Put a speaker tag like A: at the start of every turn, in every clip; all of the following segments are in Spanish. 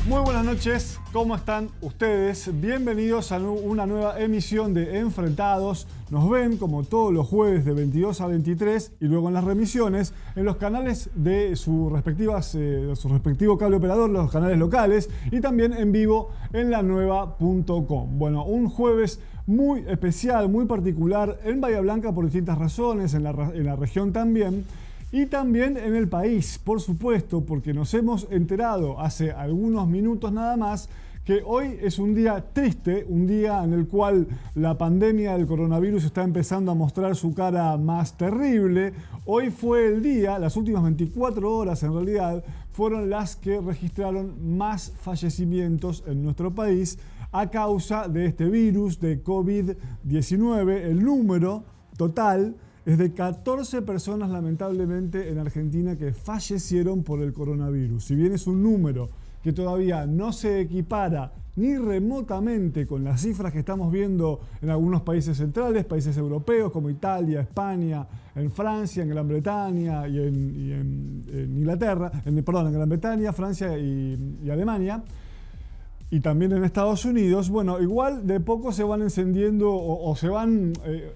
A: Muy buenas noches, ¿cómo están ustedes? Bienvenidos a una nueva emisión de Enfrentados. Nos ven como todos los jueves de 22 a 23 y luego en las remisiones en los canales de su respectivo cable operador, los canales locales y también en vivo en lanueva.com. Bueno, un jueves muy especial, muy particular en Bahía Blanca por distintas razones, en la región también. Y también en el país, por supuesto, porque nos hemos enterado hace algunos minutos nada más que hoy es un día triste, un día en el cual la pandemia del coronavirus está empezando a mostrar su cara más terrible. Hoy fue el día, las últimas 24 horas en realidad, fueron las que registraron más fallecimientos en nuestro país a causa de este virus de COVID-19. El número total es de 14 personas, lamentablemente, en Argentina que fallecieron por el coronavirus. Si bien es un número que todavía no se equipara ni remotamente con las cifras que estamos viendo en algunos países centrales, países europeos como Italia, España, en Francia, en Gran Bretaña y en Inglaterra, en Gran Bretaña, Francia y Alemania, y también en Estados Unidos, bueno, igual de poco se van encendiendo o se van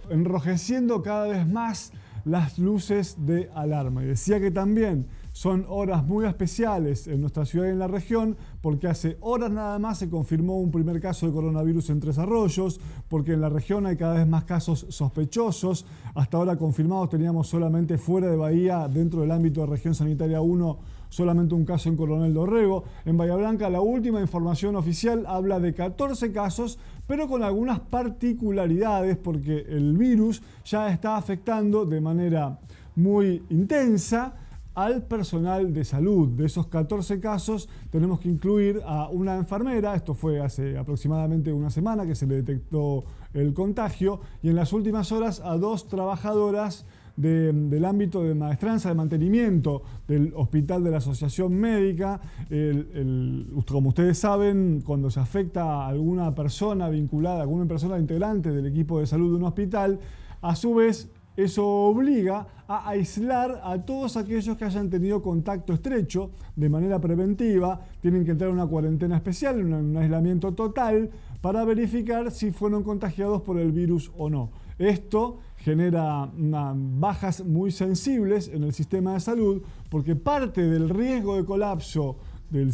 A: enrojeciendo cada vez más las luces de alarma. Y decía que también son horas muy especiales en nuestra ciudad y en la región, porque hace horas nada más se confirmó un primer caso de coronavirus en Tres Arroyos, porque en la región hay cada vez más casos sospechosos. Hasta ahora confirmados teníamos solamente fuera de Bahía, dentro del ámbito de región sanitaria 1, solamente un caso en Coronel Dorrego. En Bahía Blanca la última información oficial habla de 14 casos, pero con algunas particularidades, porque el virus ya está afectando de manera muy intensa al personal de salud. De esos 14 casos tenemos que incluir a una enfermera, esto fue hace aproximadamente una semana que se le detectó el contagio, y en las últimas horas a 2 trabajadoras del ámbito de maestranza, de mantenimiento del hospital de la Asociación Médica. Como ustedes saben, cuando se afecta a alguna persona vinculada, alguna persona integrante del equipo de salud de un hospital, a su vez eso obliga a aislar a todos aquellos que hayan tenido contacto estrecho de manera preventiva. Tienen que entrar en una cuarentena especial, en un aislamiento total, para verificar si fueron contagiados por el virus o no. Esto genera bajas muy sensibles en el sistema de salud, porque parte del riesgo de colapso de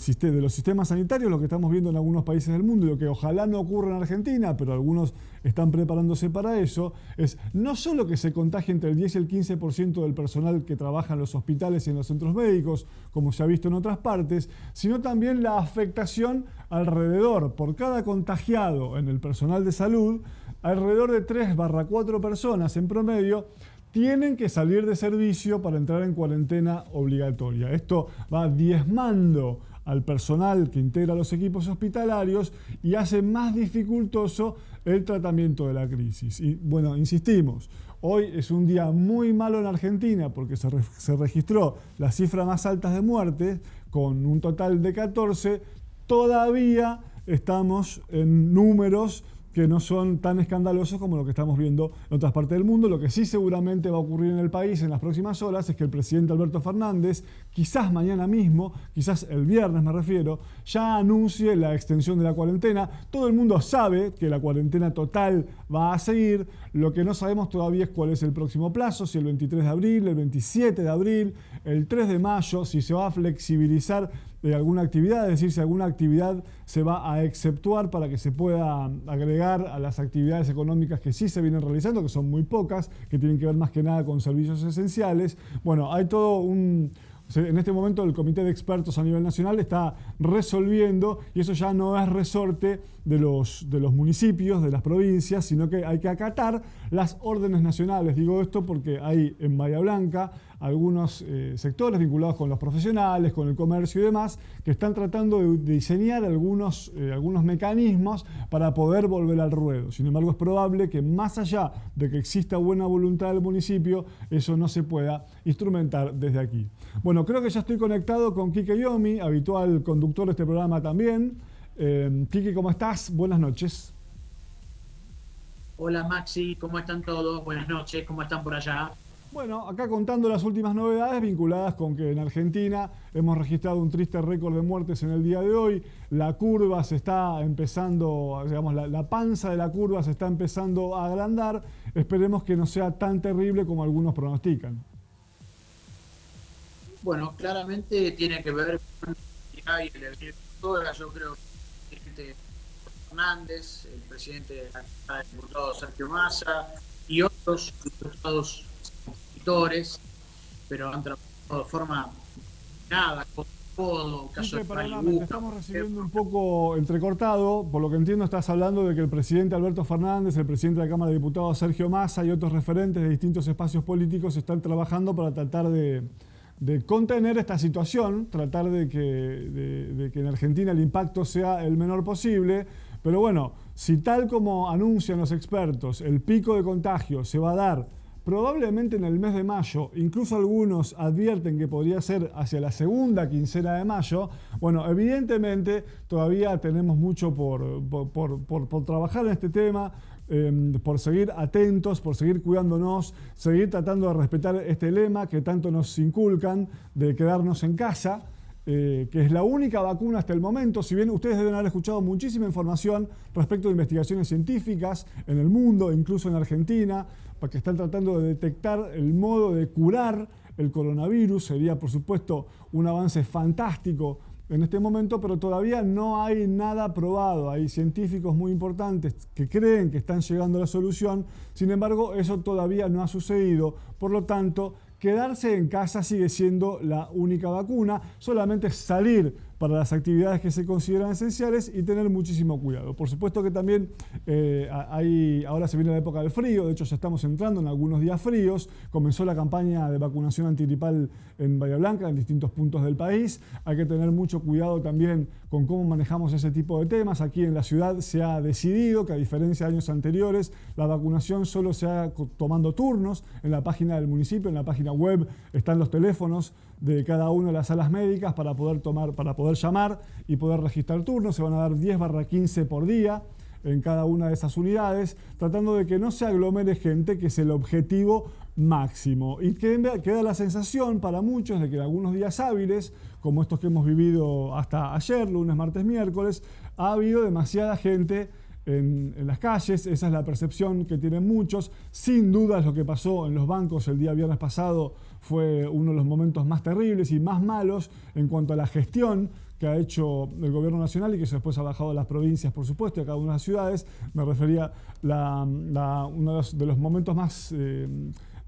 A: los sistemas sanitarios, lo que estamos viendo en algunos países del mundo y lo que ojalá no ocurra en Argentina, pero algunos están preparándose para eso, es no solo que se contagie entre el 10 y el 15% del personal que trabaja en los hospitales y en los centros médicos, como se ha visto en otras partes, sino también la afectación alrededor. Por cada contagiado en el personal de salud, alrededor de 3/4 personas en promedio tienen que salir de servicio para entrar en cuarentena obligatoria. Esto va diezmando al personal que integra los equipos hospitalarios y hace más dificultoso el tratamiento de la crisis. Y bueno, insistimos, hoy es un día muy malo en Argentina porque se registró las cifras más altas de muertes con un total de 14. Todavía estamos en números que no son tan escandalosos como lo que estamos viendo en otras partes del mundo. Lo que sí seguramente va a ocurrir en el país en las próximas horas es que el presidente Alberto Fernández, quizás mañana mismo, quizás el viernes me refiero, ya anuncie la extensión de la cuarentena. Todo el mundo sabe que la cuarentena total va a seguir. Lo que no sabemos todavía es cuál es el próximo plazo, si el 23 de abril, el 27 de abril, el 3 de mayo, si se va a flexibilizar de alguna actividad, es decir, si alguna actividad se va a exceptuar para que se pueda agregar a las actividades económicas que sí se vienen realizando, que son muy pocas, que tienen que ver más que nada con servicios esenciales. Bueno, hay todo en este momento el comité de expertos a nivel nacional está resolviendo, y eso ya no es resorte de los municipios, de las provincias, sino que hay que acatar las órdenes nacionales. Digo esto porque hay en Bahía Blanca algunos sectores vinculados con los profesionales, con el comercio y demás, que están tratando de diseñar algunos mecanismos para poder volver al ruedo. Sin embargo, es probable que más allá de que exista buena voluntad del municipio, eso no se pueda instrumentar desde aquí. Bueno, creo que ya estoy conectado con Quique Yomi, habitual conductor de este programa también. Quique, ¿cómo estás? Buenas noches.
B: Hola Maxi, ¿cómo están todos? Buenas noches, ¿cómo están por allá?
A: Bueno, acá contando las últimas novedades vinculadas con que en Argentina hemos registrado un triste récord de muertes en el día de hoy. La curva se está empezando, digamos, la panza de la curva se está empezando a agrandar. Esperemos que no sea tan terrible como algunos pronostican.
B: Bueno, claramente tiene que ver con el electoral. Yo creo que el presidente Fernández, el presidente de la Cámara de Diputados Sergio Massa y otros diputados opositores, pero han trabajado de forma nada, codo, caso de
A: Perdóname, te estamos recibiendo un poco entrecortado. Por lo que entiendo, estás hablando de que el presidente Alberto Fernández, el presidente de la Cámara de Diputados Sergio Massa y otros referentes de distintos espacios políticos están trabajando para tratar de contener esta situación, tratar de que en Argentina el impacto sea el menor posible. Pero bueno, si tal como anuncian los expertos, el pico de contagio se va a dar probablemente en el mes de mayo, incluso algunos advierten que podría ser hacia la segunda quincena de mayo, bueno, evidentemente todavía tenemos mucho por trabajar en este tema, por seguir atentos, por seguir cuidándonos, seguir tratando de respetar este lema que tanto nos inculcan de quedarnos en casa. Que es la única vacuna hasta el momento, si bien ustedes deben haber escuchado muchísima información respecto de investigaciones científicas en el mundo, incluso en Argentina, porque están tratando de detectar el modo de curar el coronavirus. Sería, por supuesto, un avance fantástico en este momento, pero todavía no hay nada probado. Hay científicos muy importantes que creen que están llegando a la solución, sin embargo, eso todavía no ha sucedido. Por lo tanto, quedarse en casa sigue siendo la única vacuna, solamente salir para las actividades que se consideran esenciales y tener muchísimo cuidado. Por supuesto que también ahora se viene la época del frío, de hecho ya estamos entrando en algunos días fríos, comenzó la campaña de vacunación antigripal en Bahía Blanca, en distintos puntos del país. Hay que tener mucho cuidado también con cómo manejamos ese tipo de temas. Aquí en la ciudad se ha decidido que, a diferencia de años anteriores, la vacunación solo se haga tomando turnos. En la página del municipio, en la página web, están los teléfonos de cada una de las salas médicas para poder llamar y poder registrar turnos. Se van a dar 10/15 por día en cada una de esas unidades, tratando de que no se aglomere gente, que es el objetivo máximo. Y queda la sensación para muchos de que en algunos días hábiles, como estos que hemos vivido hasta ayer, lunes, martes, miércoles, ha habido demasiada gente en las calles. Esa es la percepción que tienen muchos. Sin duda, lo que pasó en los bancos el día viernes pasado fue uno de los momentos más terribles y más malos en cuanto a la gestión que ha hecho el gobierno nacional y que después ha bajado a las provincias, por supuesto, y a cada una de las ciudades. Me refería a uno de los momentos más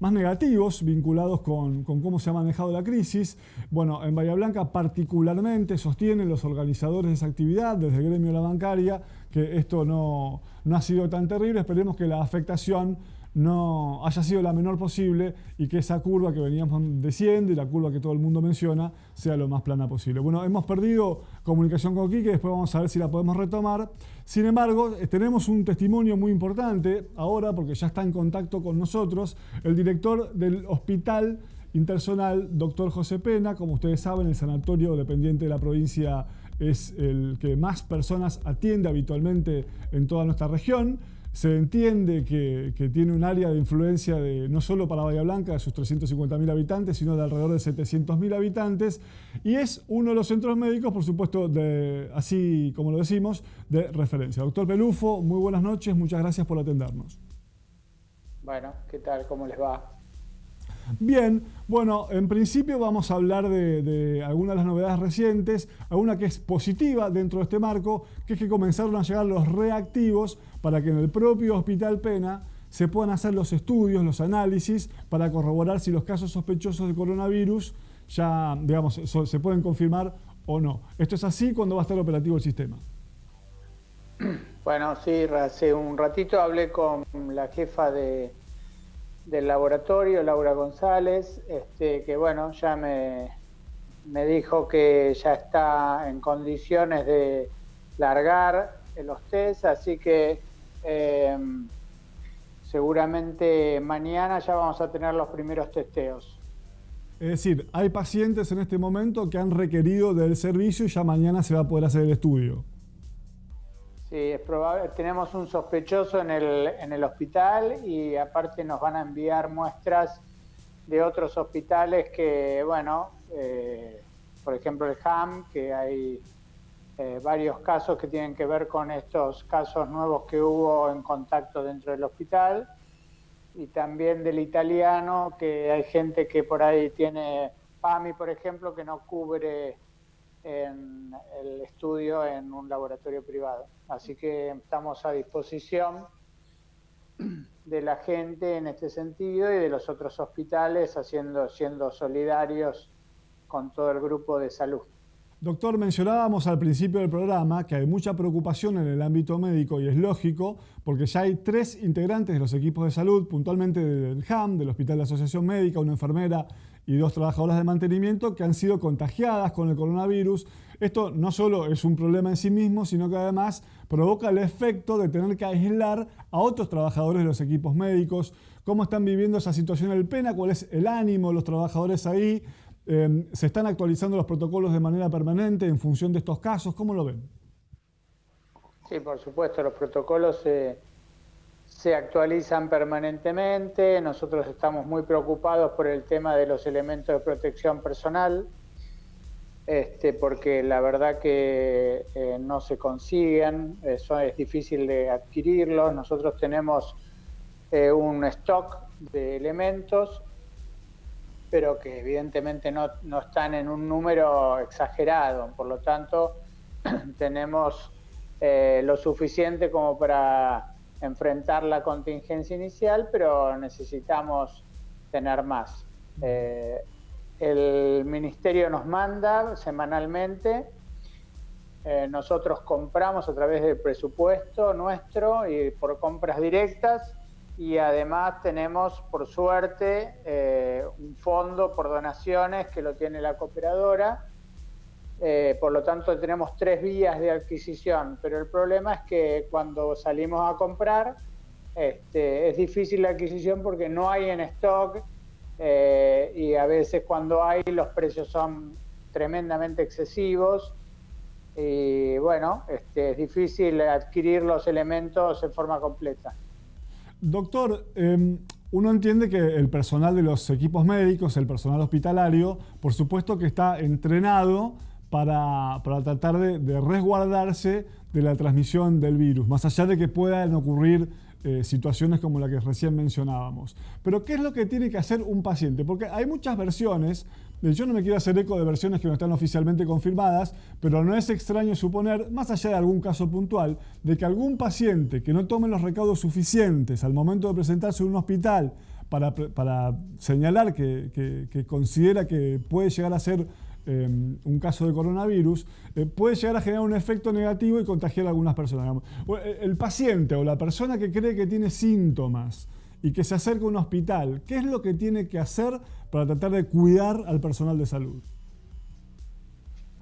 A: negativos vinculados con cómo se ha manejado la crisis. Bueno, en Bahía Blanca particularmente sostienen los organizadores de esa actividad, desde el gremio de la bancaria, que esto no ha sido tan terrible. Esperemos que la afectación no haya sido la menor posible y que esa curva que veníamos diciendo y la curva que todo el mundo menciona sea lo más plana posible. Bueno, hemos perdido comunicación con Quique, después vamos a ver si la podemos retomar. Sin embargo, tenemos un testimonio muy importante ahora, porque ya está en contacto con nosotros el director del Hospital Interzonal, doctor José Pena. Como ustedes saben, el sanatorio dependiente de la provincia es el que más personas atiende habitualmente en toda nuestra región. Se entiende que tiene un área de influencia no solo para Bahía Blanca, de sus 350.000 habitantes, sino de alrededor de 700.000 habitantes. Y es uno de los centros médicos, por supuesto, así como lo decimos, de referencia. Doctor Pelufo, muy buenas noches, muchas gracias por atendernos.
C: Bueno, ¿qué tal? ¿Cómo les va?
A: Bien, bueno, en principio vamos a hablar de algunas de las novedades recientes, alguna que es positiva dentro de este marco, que es que comenzaron a llegar los reactivos para que en el propio Hospital Pena se puedan hacer los estudios, los análisis, para corroborar si los casos sospechosos de coronavirus ya, digamos, se pueden confirmar o no. ¿Esto es así? ¿Cuándo va a estar operativo el sistema?
C: Bueno, sí, hace un ratito hablé con la jefa del laboratorio, Laura González, que bueno, ya me dijo que ya está en condiciones de largar los test, así que seguramente mañana ya vamos a tener los primeros testeos.
A: Es decir, hay pacientes en este momento que han requerido del servicio y ya mañana se va a poder hacer el estudio.
C: Sí, es probable. Tenemos un sospechoso en el hospital y aparte nos van a enviar muestras de otros hospitales que, bueno, por ejemplo el HAM, que hay varios casos que tienen que ver con estos casos nuevos que hubo en contacto dentro del hospital, y también del italiano, que hay gente que por ahí tiene PAMI, por ejemplo, que no cubre en el estudio en un laboratorio privado. Así que estamos a disposición de la gente en este sentido y de los otros hospitales, siendo solidarios con todo el grupo de salud.
A: Doctor, mencionábamos al principio del programa que hay mucha preocupación en el ámbito médico y es lógico porque ya hay 3 integrantes de los equipos de salud, puntualmente del HAM, del Hospital de Asociación Médica, una enfermera y 2 trabajadoras de mantenimiento que han sido contagiadas con el coronavirus. Esto no solo es un problema en sí mismo, sino que además provoca el efecto de tener que aislar a otros trabajadores de los equipos médicos. ¿Cómo están viviendo esa situación en el PENA? ¿Cuál es el ánimo de los trabajadores ahí? ¿Se están actualizando los protocolos de manera permanente en función de estos casos? ¿Cómo lo ven?
C: Sí, por supuesto, los protocolos se actualizan permanentemente. Nosotros estamos muy preocupados por el tema de los elementos de protección personal, porque la verdad que no se consiguen, es difícil de adquirirlos. Nosotros tenemos un stock de elementos, pero que evidentemente no están en un número exagerado. Por lo tanto, tenemos lo suficiente como para enfrentar la contingencia inicial, pero necesitamos tener más. El Ministerio nos manda semanalmente, nosotros compramos a través del presupuesto nuestro y por compras directas, y además tenemos, por suerte, un fondo por donaciones que lo tiene la cooperadora. Por lo tanto, tenemos 3 vías de adquisición, pero el problema es que cuando salimos a comprar es difícil la adquisición porque no hay en stock, y a veces cuando hay los precios son tremendamente excesivos y bueno, es difícil adquirir los elementos en forma completa.
A: Doctor, uno entiende que el personal de los equipos médicos, el personal hospitalario, por supuesto que está entrenado para tratar de resguardarse de la transmisión del virus, más allá de que puedan ocurrir situaciones como la que recién mencionábamos. Pero ¿qué es lo que tiene que hacer un paciente? Porque hay muchas versiones, yo no me quiero hacer eco de versiones que no están oficialmente confirmadas, pero no es extraño suponer, más allá de algún caso puntual, de que algún paciente que no tome los recaudos suficientes al momento de presentarse en un hospital para señalar que considera que puede llegar a ser un caso de coronavirus, puede llegar a generar un efecto negativo y contagiar a algunas personas. El paciente o la persona que cree que tiene síntomas y que se acerca a un hospital, ¿qué es lo que tiene que hacer para tratar de cuidar al personal de salud?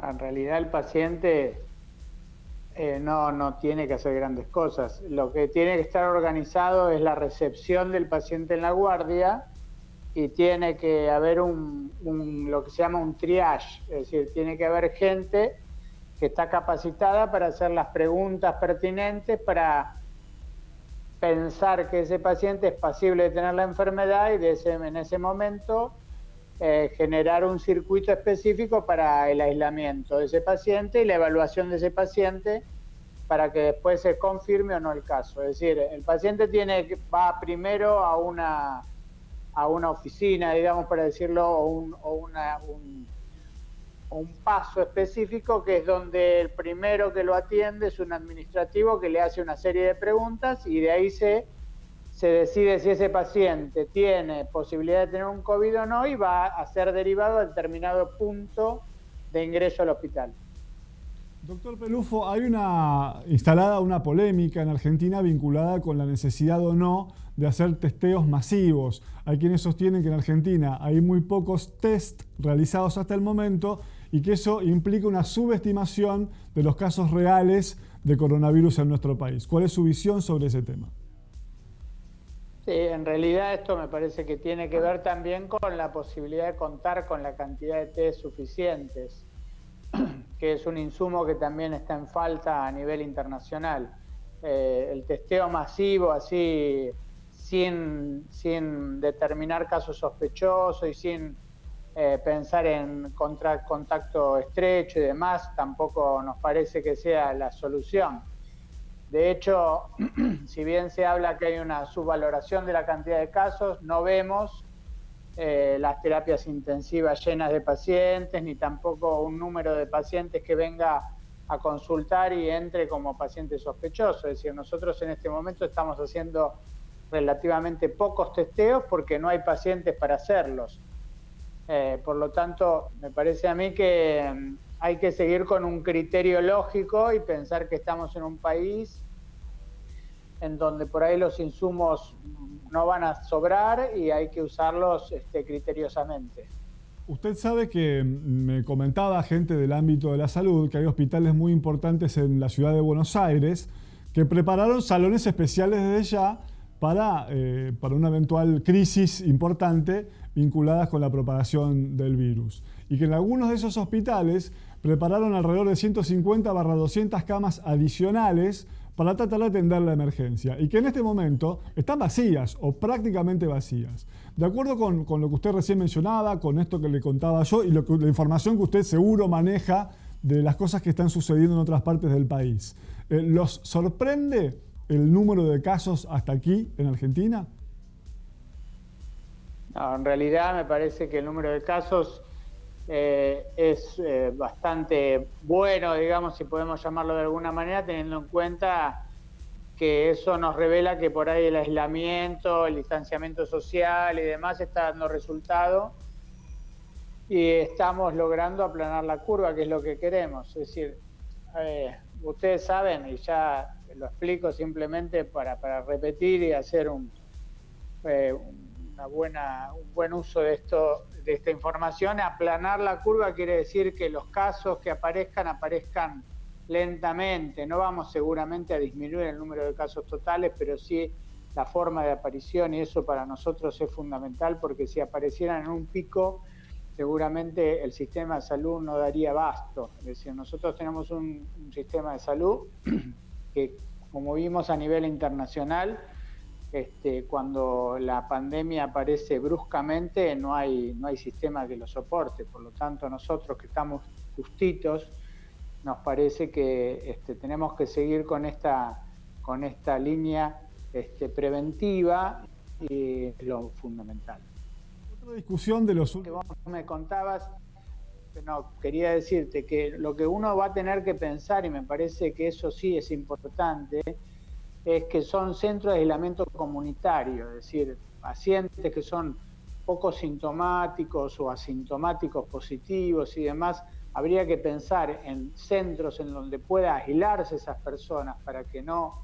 C: En realidad el paciente no tiene que hacer grandes cosas. Lo que tiene que estar organizado es la recepción del paciente en la guardia, y tiene que haber lo que se llama un triage, es decir, tiene que haber gente que está capacitada para hacer las preguntas pertinentes para pensar que ese paciente es pasible de tener la enfermedad y en ese momento generar un circuito específico para el aislamiento de ese paciente y la evaluación de ese paciente para que después se confirme o no el caso. Es decir, el paciente va primero a una oficina, digamos, para decirlo, o un paso específico, que es donde el primero que lo atiende es un administrativo que le hace una serie de preguntas y de ahí se decide si ese paciente tiene posibilidad de tener un COVID o no y va a ser derivado a determinado punto de ingreso al hospital.
A: Doctor Pelufo, hay instalada una polémica en Argentina vinculada con la necesidad o no de hacer testeos masivos. Hay quienes sostienen que en Argentina hay muy pocos test realizados hasta el momento y que eso implica una subestimación de los casos reales de coronavirus en nuestro país. ¿Cuál es su visión sobre ese tema?
C: Sí, en realidad esto me parece que tiene que ver también con la posibilidad de contar con la cantidad de test suficientes, que es un insumo que también está en falta a nivel internacional. El testeo masivo así sin determinar casos sospechosos y sin pensar en contacto estrecho y demás, tampoco nos parece que sea la solución. De hecho, si bien se habla que hay una subvaloración de la cantidad de casos, no vemos las terapias intensivas llenas de pacientes, ni tampoco un número de pacientes que venga a consultar y entre como paciente sospechoso. Es decir, nosotros en este momento estamos haciendo relativamente pocos testeos porque no hay pacientes para hacerlos. Por lo tanto, me parece a mí que hay que seguir con un criterio lógico y pensar que estamos en un país en donde por ahí los insumos no van a sobrar y hay que usarlos criteriosamente.
A: Usted sabe que me comentaba gente del ámbito de la salud que hay hospitales muy importantes en la ciudad de Buenos Aires que prepararon salones especiales desde ya para una eventual crisis importante vinculadas con la propagación del virus. Y que en algunos de esos hospitales prepararon alrededor de 150-200 camas adicionales para tratar de atender la emergencia. Y que en este momento están vacías o prácticamente vacías. De acuerdo con lo que usted recién mencionaba, con esto que le contaba yo y la información que usted seguro maneja de las cosas que están sucediendo en otras partes del país, ¿los sorprende el número de casos hasta aquí en Argentina?
C: No, en realidad me parece que el número de casos es bastante bueno, digamos, si podemos llamarlo de alguna manera, teniendo en cuenta que eso nos revela que por ahí el aislamiento, el distanciamiento social y demás está dando resultado y estamos logrando aplanar la curva, que es lo que queremos. Es decir, ustedes saben, y ya lo explico simplemente para repetir y hacer un buen uso de esta información. Aplanar la curva quiere decir que los casos que aparezcan lentamente. No vamos seguramente a disminuir el número de casos totales, pero sí la forma de aparición, y eso para nosotros es fundamental, porque si aparecieran en un pico, seguramente el sistema de salud no daría abasto. Es decir, nosotros tenemos un sistema de salud que, como vimos a nivel internacional, cuando la pandemia aparece bruscamente, no hay sistema que lo soporte. Por lo tanto, nosotros que estamos justitos, nos parece que tenemos que seguir con esta línea preventiva, y es lo fundamental.
A: Otra discusión de los
C: últimos... Que vos me contabas, no, quería decirte que lo que uno va a tener que pensar, y me parece que eso sí es importante, es que son centros de aislamiento comunitario, es decir, pacientes que son poco sintomáticos o asintomáticos positivos y demás. Habría que pensar en centros en donde pueda aislarse esas personas para que no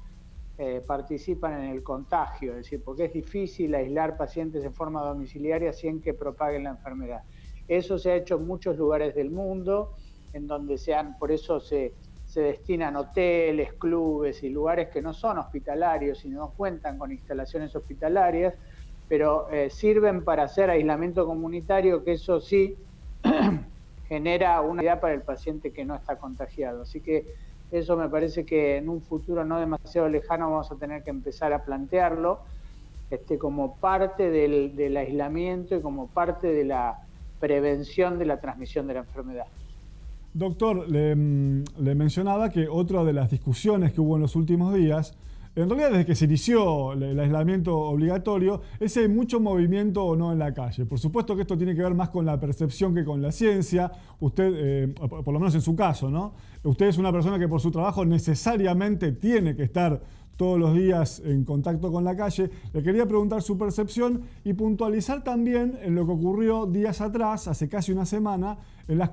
C: participan en el contagio, es decir, porque es difícil aislar pacientes en forma domiciliaria sin que propaguen la enfermedad. Eso se ha hecho en muchos lugares del mundo, en donde por eso se destinan hoteles, clubes y lugares que no son hospitalarios y no cuentan con instalaciones hospitalarias, pero sirven para hacer aislamiento comunitario, que eso sí genera una idea para el paciente que no está contagiado. Así que eso me parece que en un futuro no demasiado lejano vamos a tener que empezar a plantearlo como parte del aislamiento y como parte de la prevención de la transmisión de la enfermedad.
A: Doctor, le mencionaba que otra de las discusiones que hubo en los últimos días, en realidad desde que se inició el aislamiento obligatorio, es si hay mucho movimiento o no en la calle. Por supuesto que esto tiene que ver más con la percepción que con la ciencia. Usted, por lo menos en su caso, ¿no? Usted es una persona que por su trabajo necesariamente tiene que estar todos los días en contacto con la calle. Le quería preguntar su percepción y puntualizar también en lo que ocurrió días atrás, hace casi una semana, en las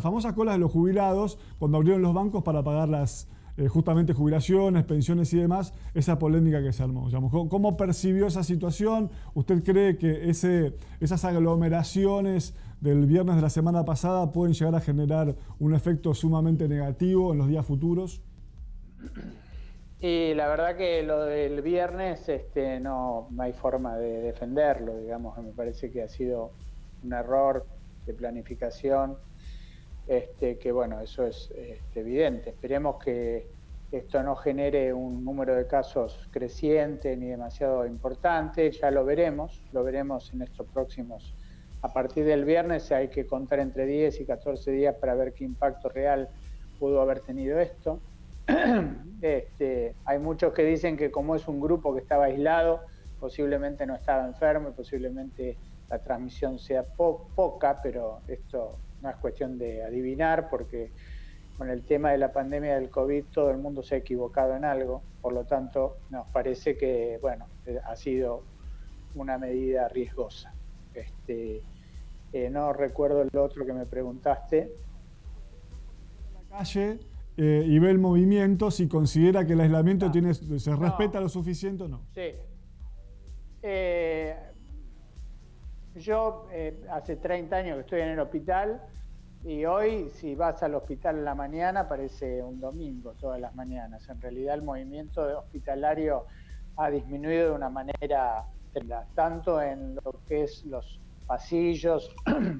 A: famosas colas de los jubilados, cuando abrieron los bancos para pagar las justamente jubilaciones, pensiones y demás, esa polémica que se armó. Digamos, ¿cómo percibió esa situación? ¿Usted cree que esas aglomeraciones del viernes de la semana pasada pueden llegar a generar un efecto sumamente negativo en los días futuros?
C: Y la verdad que lo del viernes no hay forma de defenderlo, digamos. Me parece que ha sido un error de planificación, que bueno, eso es evidente. Esperemos que esto no genere un número de casos creciente ni demasiado importante. Ya lo veremos en estos próximos. A partir del viernes hay que contar entre 10 y 14 días para ver qué impacto real pudo haber tenido esto. Hay muchos que dicen que como es un grupo que estaba aislado, posiblemente no estaba enfermo y posiblemente la transmisión sea poca, pero esto no es cuestión de adivinar, porque con el tema de la pandemia del COVID todo el mundo se ha equivocado en algo. Por lo tanto, nos parece que ha sido una medida riesgosa. No recuerdo lo otro que me preguntaste.
A: La calle y ve el movimiento, si considera que el aislamiento se respeta lo suficiente o no.
C: Sí. Yo hace 30 años que estoy en el hospital y hoy si vas al hospital en la mañana parece un domingo todas las mañanas. En realidad el movimiento hospitalario ha disminuido de una manera tanto en lo que es los pasillos,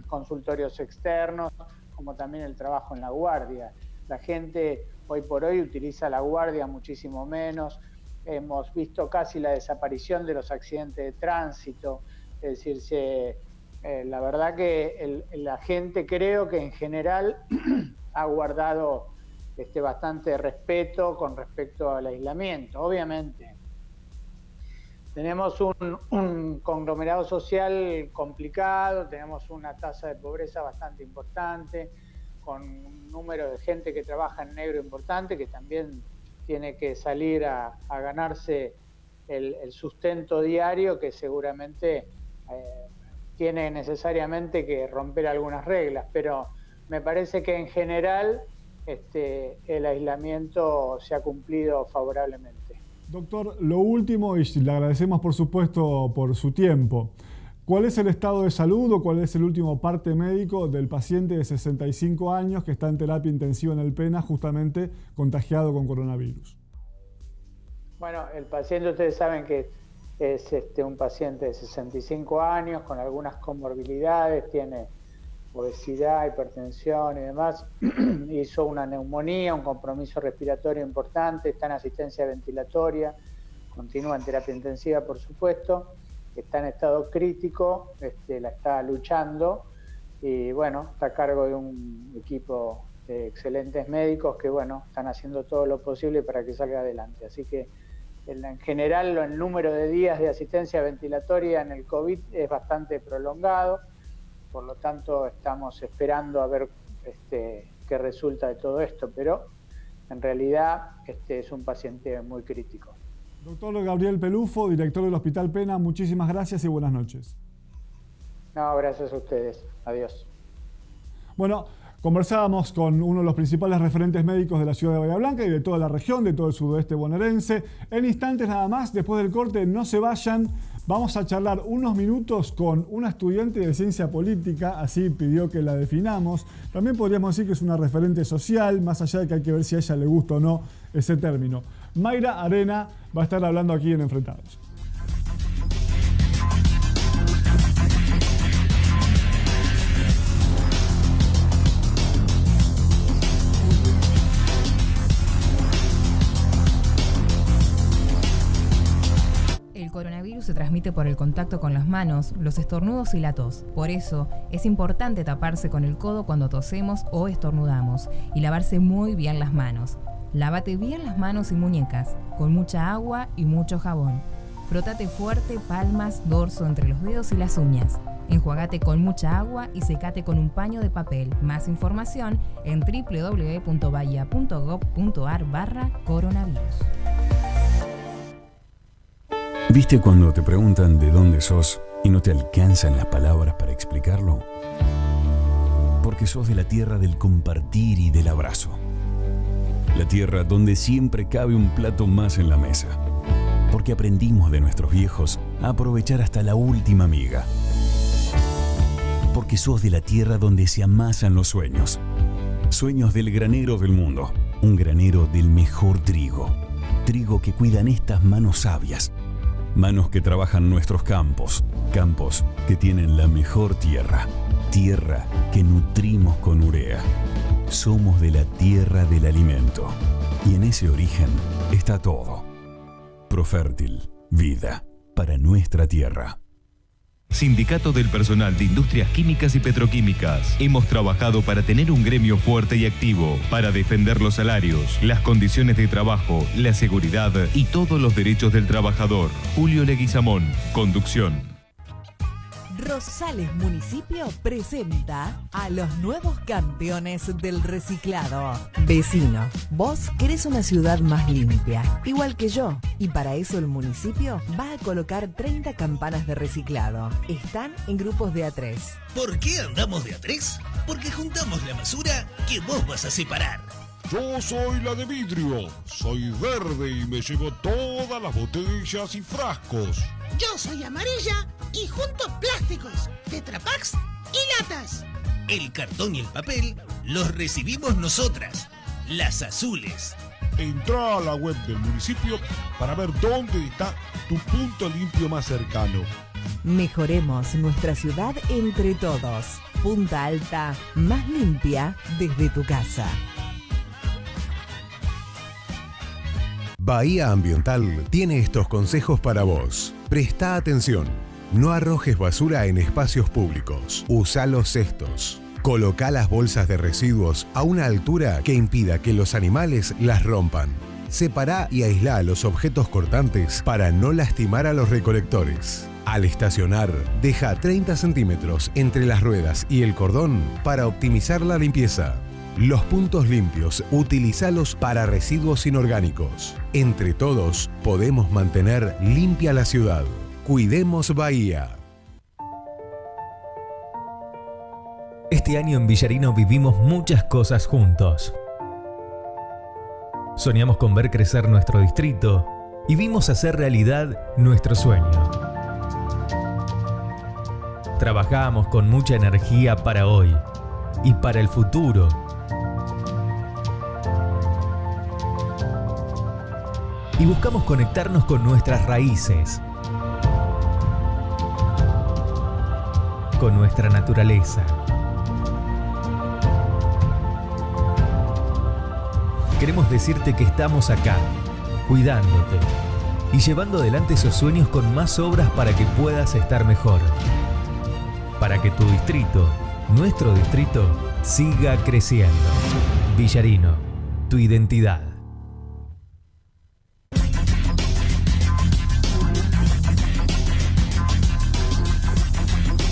C: consultorios externos, como también el trabajo en la guardia. La gente hoy por hoy utiliza la guardia muchísimo menos. Hemos visto casi la desaparición de los accidentes de tránsito. Es decir, la verdad que la gente, creo que en general ha guardado bastante respeto con respecto al aislamiento. Obviamente tenemos un conglomerado social complicado, tenemos una tasa de pobreza bastante importante, con un número de gente que trabaja en negro importante, que también tiene que salir a ganarse el sustento diario, que seguramente tiene necesariamente que romper algunas reglas, pero me parece que en general el aislamiento se ha cumplido favorablemente.
A: Doctor, lo último, y le agradecemos por supuesto por su tiempo. ¿Cuál es el estado de salud o cuál es el último parte médico del paciente de 65 años que está en terapia intensiva en el Pena, justamente contagiado con coronavirus?
C: Bueno, el paciente, ustedes saben que es un paciente de 65 años con algunas comorbilidades, tiene obesidad, hipertensión y demás, hizo una neumonía, un compromiso respiratorio importante, está en asistencia ventilatoria, continúa en terapia intensiva por supuesto, está en estado crítico, la está luchando y está a cargo de un equipo de excelentes médicos que están haciendo todo lo posible para que salga adelante. Así que en general el número de días de asistencia ventilatoria en el COVID es bastante prolongado, por lo tanto estamos esperando a ver qué resulta de todo esto, pero en realidad es un paciente muy crítico.
A: Doctor Gabriel Pelufo, director del Hospital Pena, muchísimas gracias y buenas noches.
C: No, gracias a ustedes. Adiós.
A: Bueno, conversábamos con uno de los principales referentes médicos de la ciudad de Bahía Blanca y de toda la región, de todo el sudoeste bonaerense. En instantes nada más, después del corte, no se vayan. Vamos a charlar unos minutos con una estudiante de ciencia política, así pidió que la definamos. También podríamos decir que es una referente social, más allá de que hay que ver si a ella le gusta o no ese término. Mayra Arena va a estar hablando aquí en Enfrentados.
D: El coronavirus se transmite por el contacto con las manos, los estornudos y la tos. Por eso, es importante taparse con el codo cuando tosemos o estornudamos y lavarse muy bien las manos. Lávate bien las manos y muñecas, con mucha agua y mucho jabón. Frótate fuerte palmas, dorso entre los dedos y las uñas. Enjuagate con mucha agua y secate con un paño de papel. Más información en www.bahia.gov.ar/coronavirus.
E: ¿Viste cuando te preguntan de dónde sos y no te alcanzan las palabras para explicarlo? Porque sos de la tierra del compartir y del abrazo. La tierra donde siempre cabe un plato más en la mesa. Porque aprendimos de nuestros viejos a aprovechar hasta la última miga. Porque sos de la tierra donde se amasan los sueños. Sueños del granero del mundo. Un granero del mejor trigo. Trigo que cuidan estas manos sabias. Manos que trabajan nuestros campos. Campos que tienen la mejor tierra. Tierra que nutrimos con urea. Somos de la tierra del alimento. Y en ese origen está todo. Profértil, vida para nuestra tierra.
F: Sindicato del Personal de Industrias Químicas y Petroquímicas. Hemos trabajado para tener un gremio fuerte y activo, para defender los salarios, las condiciones de trabajo, la seguridad y todos los derechos del trabajador. Julio Leguizamón, conducción.
G: Rosales Municipio presenta a los nuevos campeones del reciclado. Vecino, vos querés una ciudad más limpia, igual que yo. Y para eso el municipio va a colocar 30 campanas de reciclado. Están en grupos de A3.
H: ¿Por qué andamos de A3? Porque juntamos la basura que vos vas a separar.
I: Yo soy la de vidrio, soy verde y me llevo todas las botellas y frascos.
J: Yo soy amarilla y junto plásticos, tetrapacks y latas.
H: El cartón y el papel los recibimos nosotras, las azules.
I: Entrá a la web del municipio para ver dónde está tu punto limpio más cercano.
G: Mejoremos nuestra ciudad entre todos. Punta Alta, más limpia desde tu casa.
K: Bahía Ambiental tiene estos consejos para vos. Presta atención. No arrojes basura en espacios públicos. Usa los cestos. Coloca las bolsas de residuos a una altura que impida que los animales las rompan. Separá y aislá los objetos cortantes para no lastimar a los recolectores. Al estacionar, deja 30 centímetros entre las ruedas y el cordón para optimizar la limpieza. Los puntos limpios, utilízalos para residuos inorgánicos. Entre todos, podemos mantener limpia la ciudad. Cuidemos Bahía.
L: Este año en Villarino vivimos muchas cosas juntos. Soñamos con ver crecer nuestro distrito y vimos hacer realidad nuestro sueño. Trabajamos con mucha energía para hoy y para el futuro. Y buscamos conectarnos con nuestras raíces, con nuestra naturaleza. Queremos decirte que estamos acá, cuidándote y llevando adelante esos sueños con más obras para que puedas estar mejor. Para que tu distrito, nuestro distrito, siga creciendo. Villarino, tu identidad.